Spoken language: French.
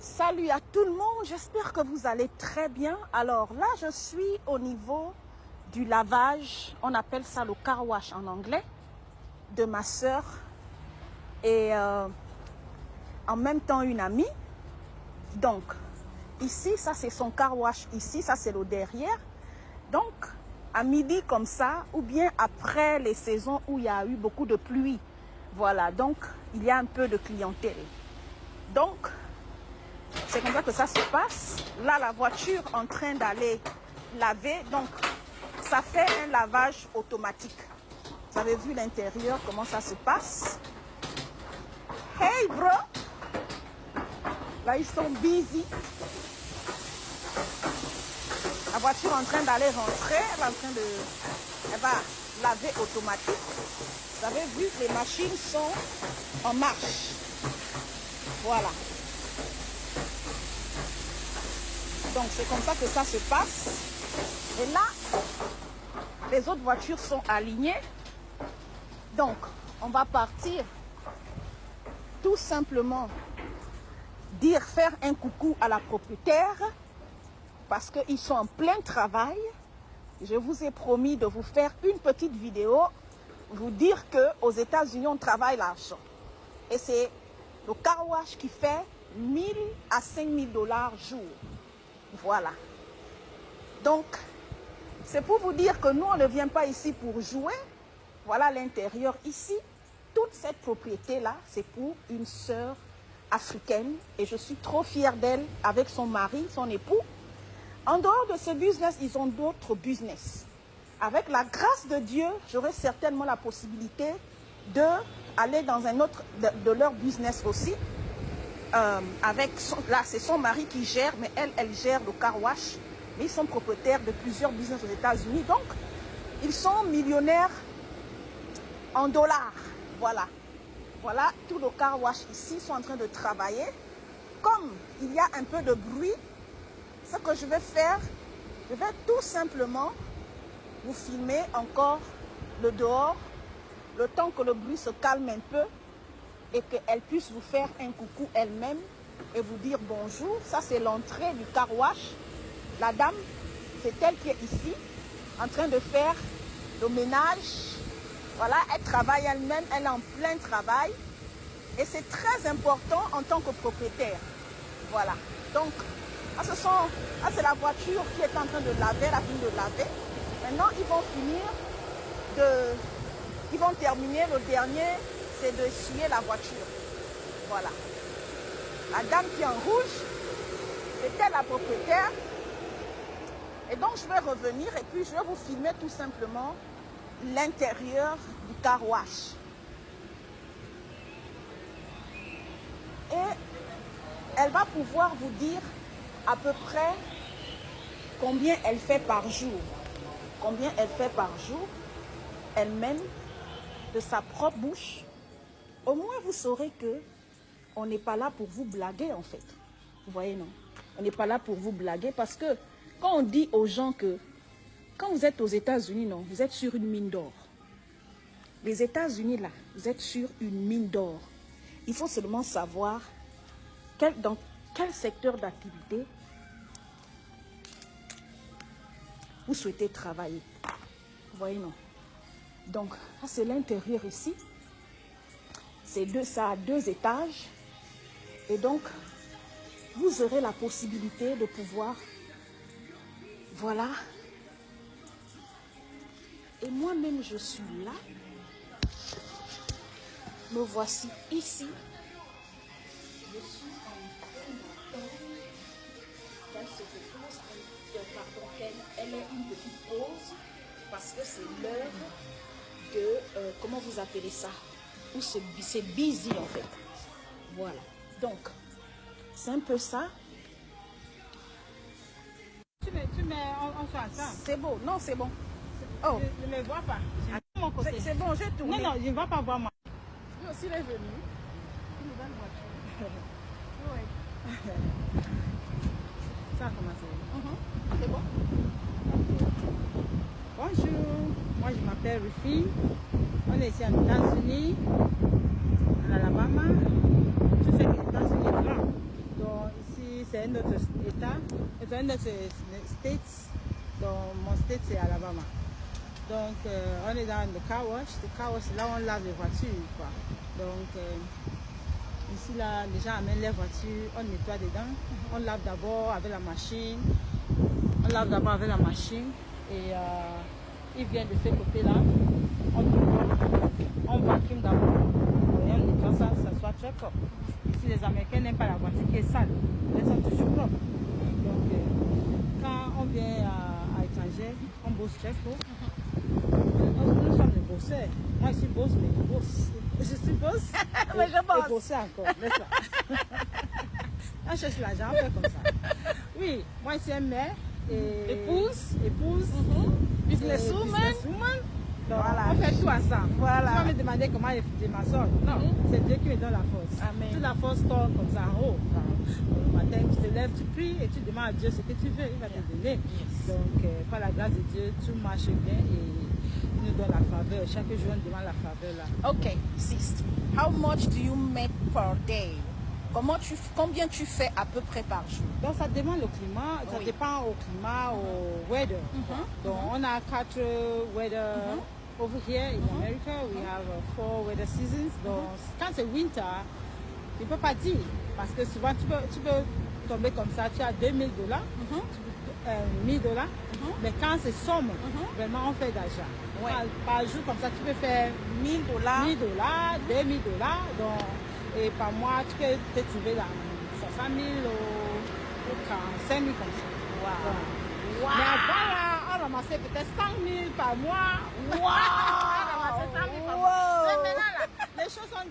Salut à tout le monde, j'espère que vous allez très bien. Alors là, je suis au niveau du lavage, on appelle ça le car wash en anglais, de ma soeur et en même temps une amie. Donc, ici, ça c'est son car wash, ici, ça c'est le derrière. Donc, à midi comme ça, ou bien après les saisons où il y a eu beaucoup de pluie, voilà, donc il y a un peu de clientèle. Donc, c'est comme ça que ça se passe. Là, la voiture en train d'aller laver. Donc, ça fait un lavage automatique. Vous avez vu l'intérieur, comment ça se passe. Hey, bro! Là, ils sont busy. La voiture est en train d'aller rentrer. Elle va laver automatique. Vous avez vu, les machines sont en marche. Voilà. Donc, c'est comme ça que ça se passe. Et là, les autres voitures sont alignées. Donc, on va partir tout simplement faire un coucou à la propriétaire parce qu'ils sont en plein travail. Je vous ai promis de vous faire une petite vidéo, vous dire qu'aux États-Unis, on travaille l'argent. Et c'est le car wash qui fait 1000 à 5000 $ jour. Voilà. Donc, c'est pour vous dire que nous, on ne vient pas ici pour jouer. Voilà l'intérieur ici. Toute cette propriété-là, c'est pour une sœur africaine. Et je suis trop fière d'elle avec son mari, son époux. En dehors de ce business, ils ont d'autres business. Avec la grâce de Dieu, j'aurai certainement la possibilité d'aller dans un autre de leur business aussi. Là, c'est son mari qui gère, mais elle gère le car wash. Mais ils sont propriétaires de plusieurs business aux États-Unis. Donc, ils sont millionnaires en dollars. Voilà. Voilà, tout le car wash ici sont en train de travailler. Comme il y a un peu de bruit, ce que je vais faire, je vais tout simplement vous filmer encore le dehors, le temps que le bruit se calme un peu et qu'elle puisse vous faire un coucou elle-même et vous dire bonjour. Ça, c'est l'entrée du car wash. La dame, c'est elle qui est ici, en train de faire le ménage. Voilà, elle travaille elle-même, elle est en plein travail. Et c'est très important en tant que propriétaire. Voilà. Donc, c'est la voiture qui est en train de laver, la fini de laver. Maintenant, ils vont terminer. Le dernier, c'est d'essuyer la voiture. Voilà. La dame qui est en rouge, c'était la propriétaire. Et donc, je vais revenir et puis je vais vous filmer tout simplement l'intérieur du car wash. Et elle va pouvoir vous dire à peu près combien elle fait par jour. Combien elle fait par jour, elle-même, de sa propre bouche. Au moins, vous saurez que on n'est pas là pour vous blaguer, en fait. Vous voyez, non? On n'est pas là pour vous blaguer parce que quand on dit aux gens que quand vous êtes aux États-Unis, non, vous êtes sur une mine d'or. Les États-Unis, là, vous êtes sur une mine d'or. Il faut seulement savoir dans quel secteur d'activité vous souhaitez travailler. Vous voyez, non? Donc, ça, c'est l'intérieur ici. Ça a 2 étages. Et donc, vous aurez la possibilité de pouvoir... Voilà. Et moi-même, je suis là. Me voici ici. Je suis en train qu'elle se repose, elle est une petite pause parce que c'est l'heure de, comment vous appelez ça? Ou c'est busy en fait. Voilà. Donc, c'est un peu ça. Tu mets on soit ça. C'est beau. Non, c'est bon. Oh. Je ne le vois pas. C'est bon, j'ai tourné. Non, je ne vais pas voir moi. Lui aussi, il est venu. Une nouvelle voiture. Oui. Ça a commencé. C'est bon. Bonjour, moi je m'appelle Rufi. On est ici aux États-Unis, en Alabama. Je sais que les États-Unis est grand. Donc ici c'est un autre état, c'est un autre state. Donc, mon state, c'est Alabama. Donc, on est dans le car wash. Le car wash, c'est là où on lave les voitures, quoi. Donc, ici, là, les gens amènent les voitures, on nettoie dedans. On lave d'abord avec la machine. Et il vient de ce côté-là. On vacuum d'abord. Et on nettoie ça, ça soit très propre. Ici, les Américains n'aiment pas la voiture qui est sale. Elles sont toujours propres. Donc, quand on vient à l'étranger, on bosse très fort. Nous sommes des bosseurs. Moi, je suis bosse, mais je bosse. Je suis bosse. Mais je bosse. Et bosser encore, n'est-ce pas? On cherche l'argent, on fait comme ça. Oui, moi, je suis mère. Épouse. Businesswoman. Donc, Voilà. on fait tout ensemble. Voilà. Tu vas me demander comment je m'assois. Non, c'est Dieu qui me donne la force. Amen. Toute la force tombe comme ça en haut. Le matin, tu te lèves, tu pries et tu demandes à Dieu ce que tu veux. Il va te donner. Donc, par la grâce de Dieu, tout marche bien et il nous donne la faveur. Chaque jour, on demande la faveur là. Okay, sis. How much do you make per day? Combien tu fais à peu près par jour? Donc, ça dépend le climat. Ça Oui. dépend au climat, au weather. Donc, on a 4 weather. Over here in America, we have 4 weather seasons. Donc, quand c'est winter, tu ne peux pas dire. Parce que souvent, tu peux tomber comme ça. Tu as $2,000, $1,000. Mais quand c'est somme, vraiment, on fait d'argent. Ouais. Par jour, comme ça, tu peux faire $1,000. $1,000, $2,000. Donc, et par mois, tu peux te trouver dans 60 000 ou 45 000 comme ça. Wow. Mais avant, là, on ramassait peut-être 100 000 par mois. Wow. On ramassait 100 000 par mois. Wow. Mais maintenant, là, les choses sont